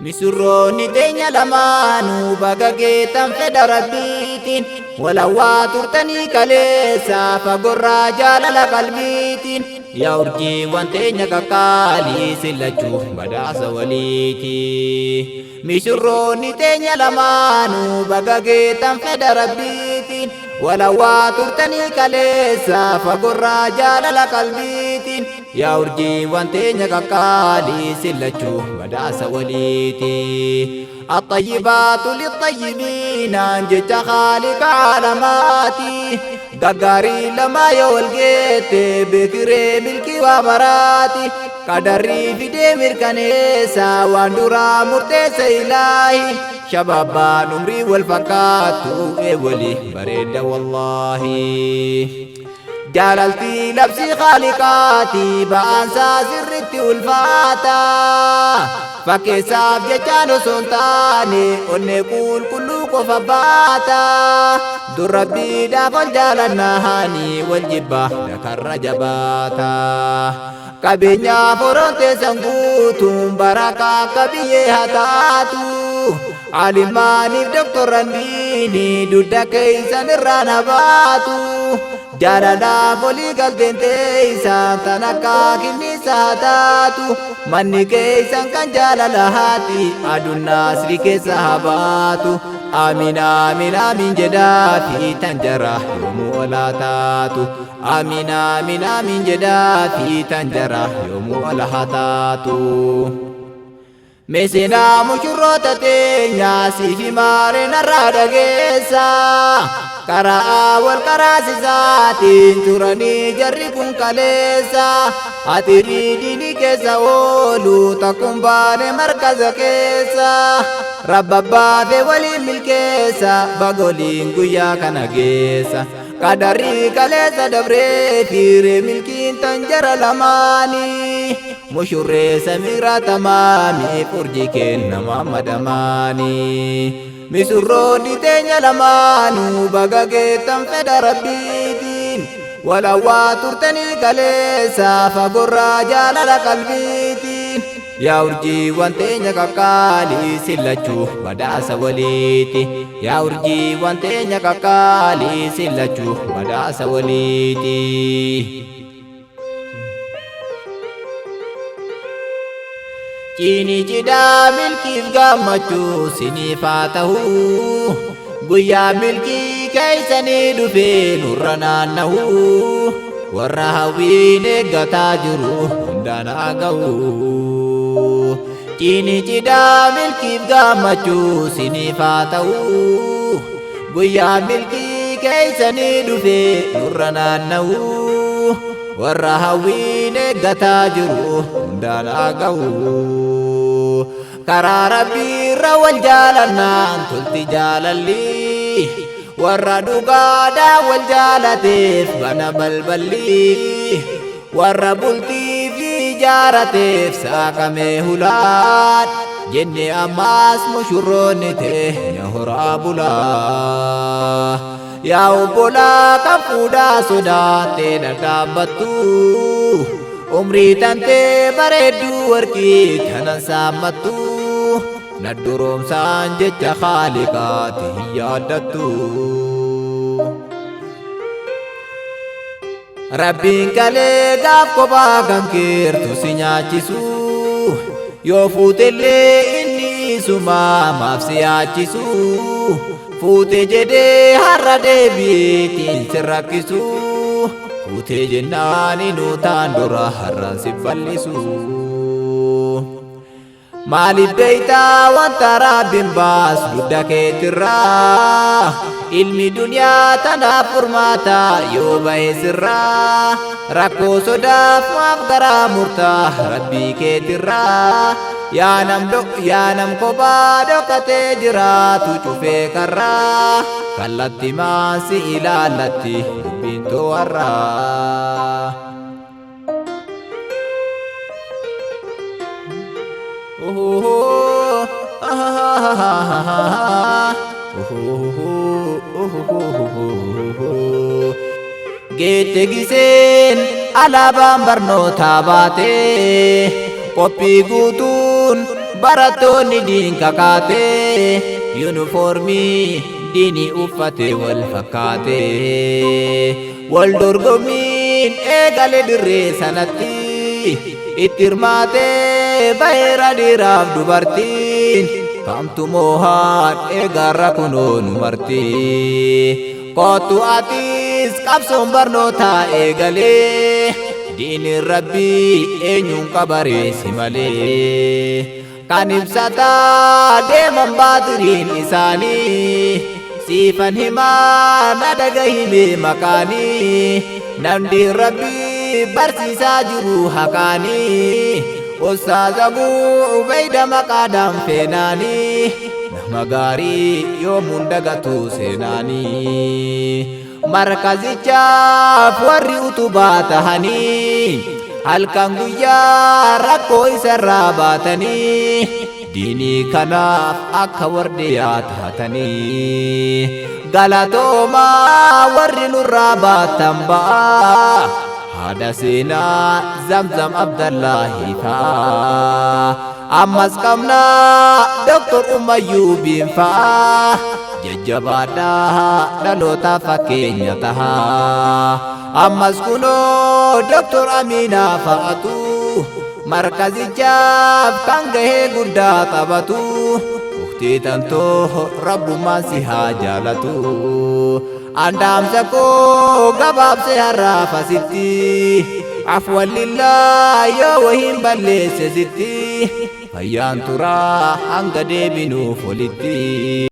misurroonni teenya lamaanuu baga geetan fedha rabbiitiin walawwaa turtanii kaleessa fagorraa jaalala qalbiitiin yaa urjiiwwan teenya qaqqaalii sillachuuf badhaasa waliiti. Misurroonni teenya lamaanuu baga geetan fedha rabbiitiin walawwaa turtanii kaleessa fagorraa jaalala qalbiitiin yaa urjiiwwan teenya qaqqaalii sillachuuf badhaasa waliiti. الطيبات للطيبين جج خالق علاماتي غغاري لما يولجيت بكري ملكي ومراتي قدري في دمر كنيسة واندورا مرتس إلهي شبابا نمري والفقات ولي بريد والله جلالتي لبسي خالقاتي بأنسى سرتي والفاتا فكيساف جانو سلطاني ونقول كلكو فباتا در ربي دافل جالناهاني والجبه ذكر جباتا كبينيا فرونتي سنغوتم بركة كبيه هتاتو علماني دكتور رنديني دودا كيسان الرانباتو جارادا فولي قلتين تيسان تنكا كني ساتاتو مني كيسان كان جالالهاتي عدو الناس لكي صحباتو آمين آمين آمين جداتي تنجرح يوم ولاتاتو آمين آمين آمين جداتي تنجرح يوم ولاتاتو مسنا مشروط تينيا سيفي مارنا رادقيسا كرا والكراس ذاتي تراني جركم كاليسا أتري ديني كيسا ولو تكون باني مركز كيسا ربابا في ولي ملكيسا بغولين قويا كناقيسا قدري كاليسا دبري تيري ملكين تنجر لماني مشوري سميرا تمامي فرجيكين محمد أماني misurroonni teenya lamaanuu baga geettan fedha rabbiitiin walawwaa turtanii kaleessa fagorraa jaalala qalbiitiin yaa urjiiwwan teenya qaqqaalii sillachuuf badhaasa waliiti yaa urjiiwwan teenya qaqqaalii sillachuuf badhaasa waliiti. Cini cidaa milkiif gammachuu siniif haa ta'u guyyaa milkii keessanii dhufee nurra naanna'u warra hawwiin eeggataa jiru hundaan haa ga'u. Cini cidaa milkiif gammachuu siniif haa ta'u guyyaa milkii keessanii dhufee nurra naanna'u warra hawwiin eeggataa jiru hundaan haa ga'u. karaa rabbiirra wal jaalannaan tolti jaalalli warra dhugaadhaa wal jaalateef bana balballi warra bultiif ijaarateef saaqamee hulaan jenne ammaas mushurroonni teenya horaa bulaa yaa obbolaa kan fuudhaa sodaattee dhadhaabbattu umrii tantee bareedduu warqii kanan saammattu nadduroomsaan jecha Khaaliqaati hin yaaddattu. Rabbiin kalee gaaf kophaa kan keertu si nyaachisu yoo fuutellee inni sumaa maaf si yaachisu fuute jedhee har'a deebiitiin si rakkisu. Fuute jennaani nuutaan dura har'aan si bal'isu. Maaliif beeytaa wanta Rabbiin baasu dugda keetirraa ilmi duniyaa tanaaf furmaata yoo bahe sirraa rakkoo sodaaf maaf garaa murtaa Rabbii keetirraa yaa nam kophaa dhokatee jiraatu cufee karraa kallatti maasi ilaallatti dubbiin to'arraa. Geette giseen alaabaan barnootaa baatee qophii guutuun barattoonni diin kakaatee yuunifoormii diinii uffate wal fakkaatee wal dorgommiin eegale dirree sanatti itti hirmaatee baheera dhiiraaf dubartiin kamtu moohaan eegarra kunoo nu martii kootu atis qabsoon barnootaa eegalee diiniin rabbii eenyuun qabareessi malee kan ibsataa deeman baatiriin isaanii siifan himaa na dhagahimee makaanii namni rabbii barsiisaa jiru haqaanii Ustaaz Abuu Ubayda maqaadhaan feenaanii nama gaarii yoomuun dagatu seenaanii markazichaaf warri utubaa tahanii halkan guyyaa rakkoo isarraa baatanii diinii kanaaf akka wardiyaa taatanii galatoomaa warri nurraa baatan ba'a haadha seenaa Zamzam Abdallahi fa'a ammas qabnaa Dr. Umayyuu Biinfaa jajjabaadhaa dhaloota fakkeenya tahaa ammas kunoo Dr. Aminaa fa'atu markazichaaf kan gahee guddaa taphatu uktii tantoo rabbummaan si haa jaalatu andaamsa koo gabaabse har'aaf asitti afwan lillaa yoo wahiin balleesse sitti fayyaan turaa hanga deebinuuf walitti